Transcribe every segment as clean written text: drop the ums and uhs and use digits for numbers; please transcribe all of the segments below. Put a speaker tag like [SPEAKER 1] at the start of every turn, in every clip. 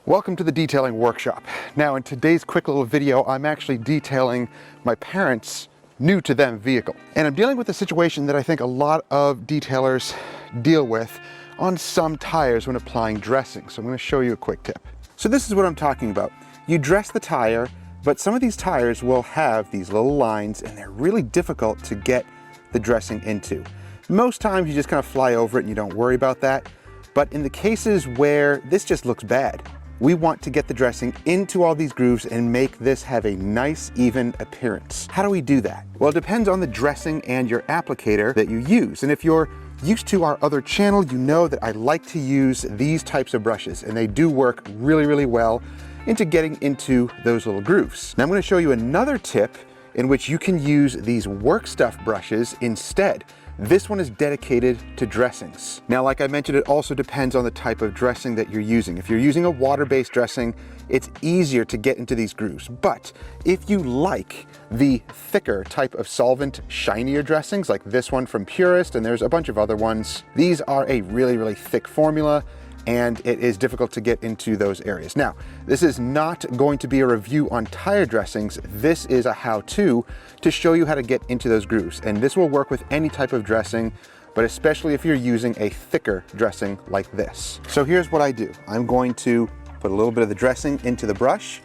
[SPEAKER 1] Welcome to the detailing workshop. Now in today's quick little video, I'm actually detailing my parents' new to them vehicle. And I'm dealing with a situation that I think a lot of detailers deal with on some tires when applying dressing. So I'm going to show you a quick tip. So this is what I'm talking about. You dress the tire, but some of these tires will have these little lines and they're really difficult to get the dressing into. Most times you just kind of fly over it and you don't worry about that. But in the cases where this just looks bad, we want to get the dressing into all these grooves and make this have a nice, even appearance. How do we do that? Well, it depends on the dressing and your applicator that you use. And if you're used to our other channel, you know that I like to use these types of brushes, and they do work really, really well into getting into those little grooves. Now I'm going to show you another tip in which you can use these work stuff brushes instead. This one is dedicated to dressings. Now, like I mentioned, it also depends on the type of dressing that you're using. If you're using a water-based dressing, it's easier to get into these grooves. But if you like the thicker type of solvent, shinier dressings, like this one from Purist, and there's a bunch of other ones, these are a really, really thick formula, and it is difficult to get into those areas. Now, this is not going to be a review on tire dressings. This is a how-to to show you how to get into those grooves. And this will work with any type of dressing, but especially if you're using a thicker dressing like this. So here's what I do. I'm going to put a little bit of the dressing into the brush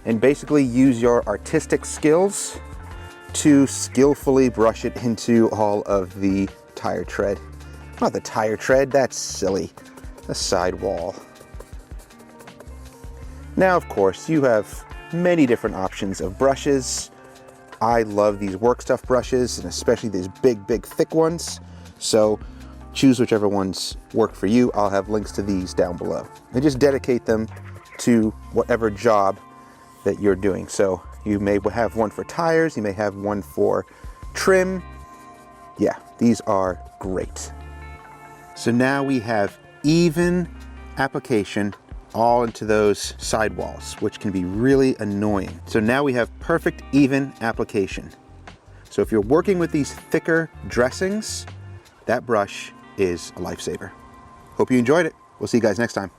[SPEAKER 1] and basically use your artistic skills to skillfully brush it into all of the tire tread. Not the tire tread, that's silly. The sidewall. Now, of course, you have many different options of brushes. I love these work stuff brushes, and especially these big, thick ones. So choose whichever ones work for you. I'll have links to these down below. And just dedicate them to whatever job that you're doing. So you may have one for tires, you may have one for trim. Yeah, these are great. So now we have even application all into those sidewalls, which can be really annoying. So now we have perfect even application. So if you're working with these thicker dressings, that brush is a lifesaver. Hope you enjoyed it. We'll see you guys next time.